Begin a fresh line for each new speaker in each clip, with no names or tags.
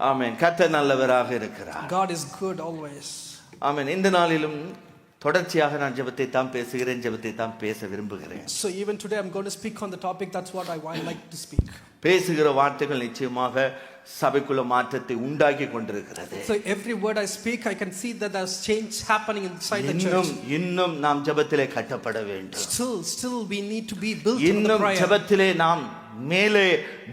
ஆமென். கர்த்தர் நல்லவராக இருக்கிறார்.
God is good always.
ஆமென். இந்த நாளிலும் தொடர்ச்சியாக நான் ஜெபத்தை தான் பேசுகிறேன், ஜெபத்தை தான் பேச விரும்புகிறேன்.
So even today I'm going to speak on the topic. That's what I like to speak.
பேசுகிற வார்த்தைகள் நிச்சயமாக சபைக்குள்ள மாற்றத்தை உண்டாக்கி கொண்டிருக்கிறது.
So every word I speak, I can see that there's change happening inside the church.
இன்னும் நாம் ஜெபத்திலே கட்டப்பட வேண்டும்.
Still we need to be built in the prayer.
இன்னும் ஜெபத்திலே நாம் மேலே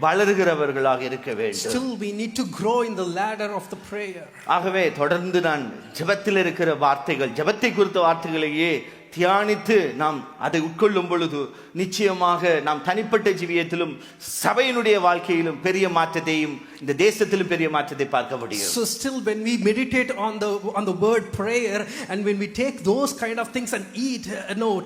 வளர்கிறவர்களாக இருக்க வேண்டும்.
Still we need to grow in the ladder of the prayer.
ஆகவே தொடர்ந்து நான் ஜெபத்தில் இருக்கிற வார்த்தைகள், ஜெபத்தை குறித்த வார்த்தைகளையே தியானித்து நாம் அதை உட்கொள்ளும் பொழுது நிச்சயமாக நாம் தனிப்பட்ட ஜீவியத்திலும் சபையினுடைய வாழ்க்கையிலும் பெரிய மாற்றத்தையும் இந்த தேசத்திலும் பெரிய மாற்றத்தை பார்க்க முடியும்.
So still when we meditate on the word prayer and when we take those kind of things and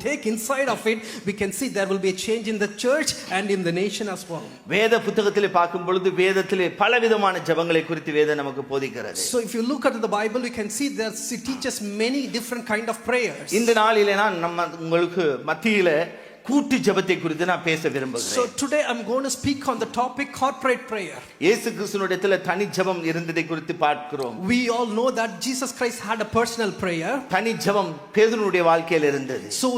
take inside of it, we can see there will be a change in the church and in the nation as well.
வேத புத்தகத்திலே பார்க்கும் பொழுது வேதத்திலே பலவிதமான ஜெபங்களை குறித்து வேதம் நமக்கு போதிக்கிறது.
So if you look at the Bible, we can see that it teaches many different kind of prayers.
இந்த நாளிலே நான் உங்களுக்கு மத்தியிலே கூட்டு ஜெபத்தை குறித்து நான் பேச விரும்புகிறேன்.
So today I'm going to speak on the topic corporate prayer.
இயேசு கிறிஸ்துவினிடத்தில் தனி ஜெபம் இருந்ததை குறித்து பார்க்கிறோம்.
We all know that Jesus Christ had a personal prayer.
தனி ஜெபம் பேதுருவுடைய வாழ்க்கையில் இருந்தது.
So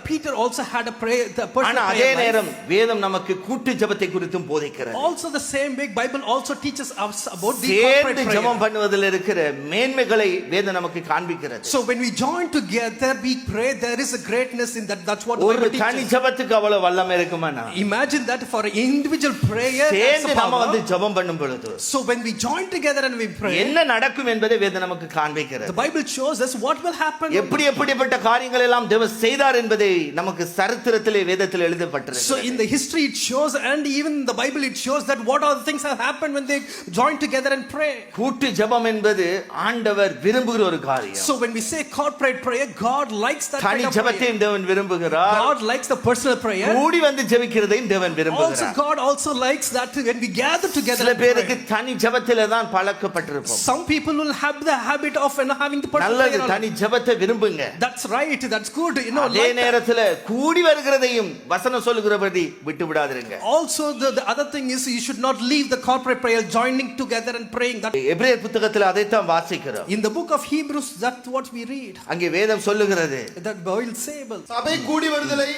Peter also had a prayer, the personal prayer.
அதே நேரம் வேதம் நமக்கு கூட்டு ஜெபத்தை குறித்தும் போதிக்கிறது.
Also the same way Bible also teaches us about the corporate prayer.
ஜெபம் பண்ணுவதில் இருக்கிற மேன்மைகளை வேதம் நமக்கு காண்பிக்கிறது.
So when we join together, we pray, there is a greatness in that. That's what
Bible teaches. ஜெபத்துக்கு அவ்வளவு வல்லமை இருக்குமானா?
Imagine that for an individual prayer.
சேர்ந்து நாம வந்து ஜெபம் பண்ணும் பொழுது,
so when we join together and we pray,
என்ன நடக்கும் என்பதை வேதம் நமக்கு காண்பிக்கிறது.
The Bible shows us what will happen.
எப்படிப்பட்ட காரியங்கள் எல்லாம் தேவன் செய்தார் என்பதை நமக்கு சரித்திரத்திலே வேதத்தில் எழுதப்பட்டிருக்கிறது.
So in the history it shows, and even in the Bible it shows that what are the things that happen when they join together and pray.
கூட்டு ஜெபம் என்பது ஆண்டவர் விரும்புகிற ஒரு காரியம்.
So when we say corporate prayer, God likes that kind of prayer.
தனி ஜெபத்தையும் தேவன் விரும்புகிறார்.
God likes the personal prayer.
கூடி வந்து ஜெபிக்கிறதையும் தேவன் விரும்புகிறார்.
Also God also likes that when we gather together.
சில பேருக்கு தனி ஜெபத்திலே தான் பழக்கப்பட்டிருப்போம்.
Some people will have the habit of having the personal prayer.
நல்லது, தனி ஜெபத்தை விரும்புங்க.
That's right, that's good,
அதே நேரத்தில் கூடி வருகிறதையும் வசனம் சொல்லுகிறபடி விட்டு விடாதீங்க.
Also the other thing is you should not leave the corporate prayer, joining together and praying. That
எபிரேயர் புத்தகத்தில் அதை தான் வாசிக்கிறோம்.
In the book of Hebrews, that's what we read.
அங்கே வேதம் சொல்லுகிறது,
that Bible says
சபை கூடி வருதலை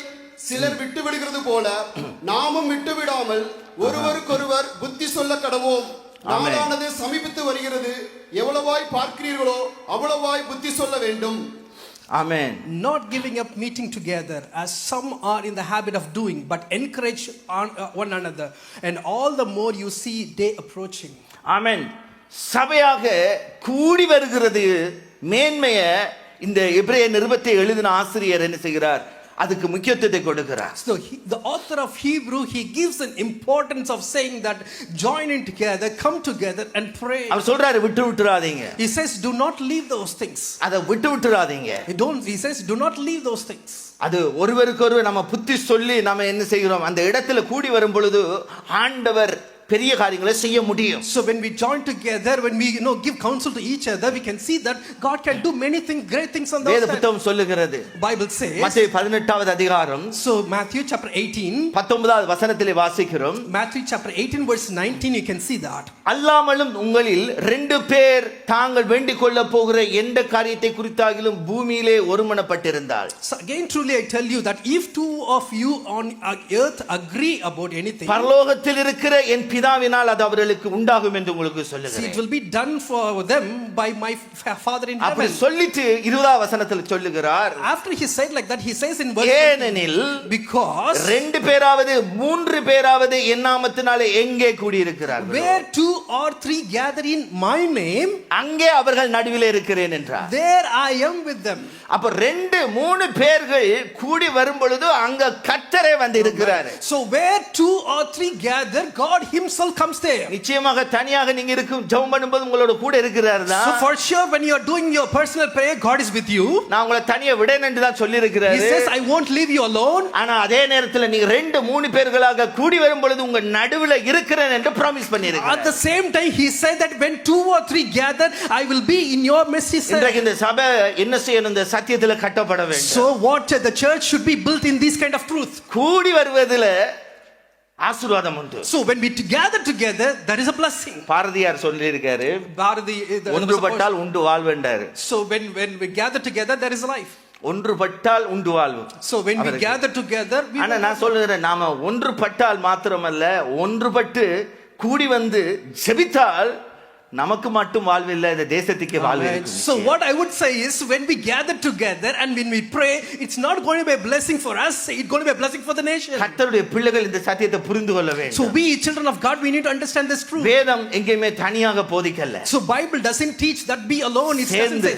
சிலர் விட்டு விடுகிறது போல நாமும் விட்டு விடாமல் ஒருவருக்கொருவர் புத்தி சொல்ல கடவோம். நாளானது சமீபித்து வருகிறது, எவ்வளவாய் பார்க்கிறீர்களோ அவ்வளவாய் புத்தி சொல்ல வேண்டும்.
Amen.
Not giving up meeting together as some are in the habit of doing, but encourage one another, and all the more you see day approaching.
Amen. சபையாக கூடி வருகிறது மேன்மையை இந்த எபிரேய நிருபத்தை எழுதின ஆசிரியர் என்ன செய்கிறார்? அதுக்கு முக்கியத்துவத்தை கொடுக்கிறார்.
So the author of Hebrew, he gives an importance of saying that join in together, come together and pray.
அவர் சொல்றாரு விட்டு விட்டுறாதீங்க.
He says do not leave those things.
அத விட்டு விட்டுறாதீங்க.
He says do not leave those things.
அது ஒருவருக்கொருவர் நம்ம புத்தி சொல்லி நாம என்ன செய்கிறோம்? அந்த இடத்துல கூடி வரும் பொழுது ஆண்டவர் பெரிய காரியங்களை செய்ய முடியும்.
So when we join together, when we give counsel to each other, we can see that God can do many things, great things on those.
வேத புத்தகம் சொல்லுகிறது.
Bible says.
மத்தேயு 18வது அதிகாரம்.
So Matthew chapter 18.
19வது வசனத்திலே வாசிக்கிறோம்.
Matthew chapter 18 verse 19, you can see that.
அல்லாமலும் உங்களில் 2 பேர் தாங்கள் வேண்டிக் கொள்ள போகிற எந்த காரியத்தை குறித்தாகிலும் பூமியிலே ஒருமனப்பட்டிருந்தால்.
So again truly I tell you that if two of you on earth agree about anything,
பரலோகத்தில் இருக்கிற என் பிதாவினால் அது அவர்களுக்கு உண்டாகும் என்று உங்களுக்கு சொல்லுகிறேன்.
it will be done for them by my Father in heaven.
அப்படி சொல்லிட்டு 20வது வசனத்தில் சொல்லுகிறார்.
After he said like that, he says in verse
ஏனெனில்
because
2 பேராவது 3 பேராவது என் நாமத்தினாலே எங்கே கூடி இருக்கிறார்கள்,
where 2 or 3 gather in my name,
அங்கே அவர்கள் நடுவிலே இருக்கிறேன் என்றார்.
there I am with them.
அப்ப 2-3 பேர்கள் கூடி வரும் பொழுது அங்க கர்த்தரே வந்து இருக்கிறார்.
So where 2 or 3 gather, God himself comes there.
நிச்சயமாக தனியாக நீங்க இருக்கும் ஜெபம் பண்ணும்போது உங்களோட கூட இருக்கிறார் தான்.
So for sure when you are doing your personal prayer, God is with you.
நான் உங்களை தனியா விடேன் என்று தான் சொல்லி இருக்கிறார்.
He says I won't leave you alone.
ஆனா அதே நேரத்துல நீங்க 2-3 பேர்களாக கூடி வரும் பொழுது உங்க நடுவுல இருக்கிறேன் என்று ப்ராமிஸ் பண்ணியிருக்கிறார்.
At the same time he said that when 2 or 3 gather, I will be in your midst.
இன்றைக்கு இந்த சபை என்ன செய்யணும்? இந்த சத்தியத்துல கட்டப்பட வேண்டும்.
So what the church should be built in this kind of truth.
கூடி வருவதில ஆசீர்வாதம் உண்டு.
So when we gather together, there is a blessing.
Bharathiyar சொல்லியிருக்காரு,
Bharati,
ஒன்றுபட்டால் உண்டு வாழ்வென்றாரு.
so when we gather together, there is life.
ஒன்றுபட்டால் உண்டு வாழ்வு.
So when we gather together, we
ஆனா நான் சொல்லுகிறேன், நாம ஒன்றுபட்டால் மாத்திரமல்ல, ஒன்றுபட்டு கூடி வந்து ஜெபித்தால் நமக்கு மட்டும் வாழ்வு இல்ல, இந்த தேசத்துக்கே வாழ்வு
Amen.
இருக்கு.
So what I would say is, when we gather together and when we pray, it's not going to be a blessing for us, it's going to be a blessing for the nation.
கர்த்தருடைய பிள்ளைகள் இந்த சத்தியத்தை புரிந்து கொள்ள வேண்டும்.
So we children of God, we need to understand this truth.
வேதம் எங்கேயுமே தனியாக போதிக்கல.
So Bible doesn't teach that be alone. It doesn't say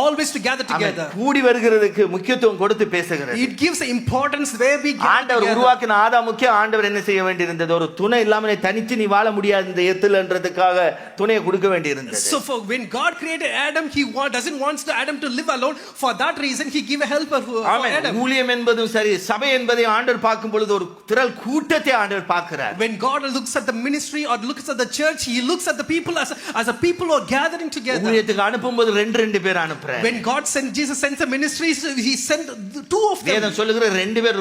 always to gather together.
கூடி வருகிறதுக்கு முக்கியத்துவம் கொடுத்து பேசுகிறது.
It gives the importance where we gather
ஆண்டவர்
together.
உருவாக்கின ஆதாமுக்கு ஆண்டவர் என்ன செய்ய வேண்டியிருந்தது? ஒரு துணை இல்லாம தனிச்சு நீ வாழ முடியாது இந்த எத்துலன்றதுக்காக துணையை கொடுக்க வேண்டியிருந்தது.
So for when God created Adam, he doesn't want Adam to live alone. For that reason, he gave a helper for Adam.
ஊழியம் என்பதும் சரி, சபை என்பதை ஆண்டவர் பார்க்கும் பொழுது ஒரு திரள் கூட்டத்தை ஆண்டவர் பார்க்கிறார்.
When God looks at the ministry or looks at the church, he looks at the people as a people who are gathering together.
ஊழியத்துக்கு அனுப்பும்போது ரெண்டு பேர் அனுப்புறார்.
When God sent, Jesus sent the ministries, he sent two of them.
வேதம் சொல்லுகிற ரெண்டு பேர்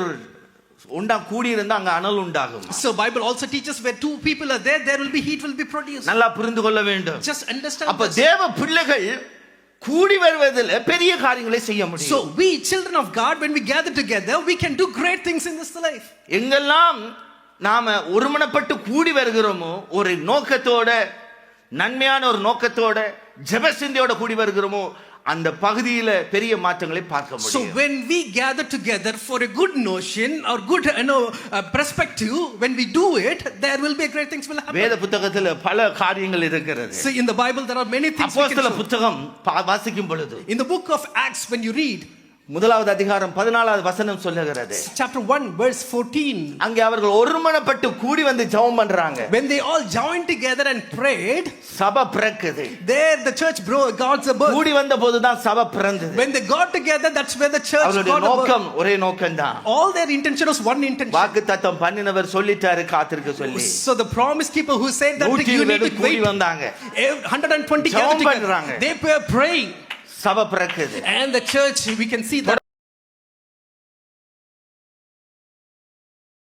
உண்டா கூடி இருந்தா அங்க அனல் உண்டாகும்.
So Bible also teaches where two people are there, there will be heat will be produced.
நல்லா புரிந்து கொள்ள வேண்டும்.
Just understand.
அப்ப தேவ பிள்ளைகள் கூடி வருவதில் பெரிய காரியங்களை செய்ய முடியும்.
So we children of God, when we gather together, we can do great things in this life.
எங்கெல்லாம் நாம ஒருமனப்பட்டு கூடி வருகிறோமோ, ஒரு நோக்கத்தோட, நன்மையான ஒரு நோக்கத்தோட, ஜெபசிந்தையோட கூடி வருகிறோமோ, அந்த பகுதியில பெரிய மாற்றங்களை பார்க்க முடியும்.
So when we gather together for a good notion or good perspective, when we do it, there will be great things will happen.
வேத புத்தகத்துல பல காரியங்கள் இருக்கிறது.
So in the Bible there are many things we can
அப்போஸ்தல
show.
புத்தகம் வாசிக்கும் பொழுது,
In the book of Acts, when you read,
முதலாவது அதிகாரம் 14வது வசனம் சொல்லுகிறது,
chapter 1 verse 14,
அங்கே அவர்கள் ஒருமனப்பட்டு கூடி வந்து ஜெபம் பண்றாங்க.
when they all joined together and prayed,
சபை பிறக்குது.
there the church God's birth.
கூடி வந்த போதுதான் சபை பிறந்தது.
When they got together, that's where the church
அவருடைய
got
நோக்கம் ஒரே நோக்கம் தான்.
all their intention was one intention.
வாக்குத்தத்தம் பண்ணினவர் சொல்லிட்டாரு காத்திருக்க சொல்லி.
So the promise keeper who said that you need to
கூடி
wait,
வந்தாங்க.
120
ஜெபம்
gathered
பண்றாங்க.
together, they were praying,
சபை பிறக்குது.
and the church, we can see that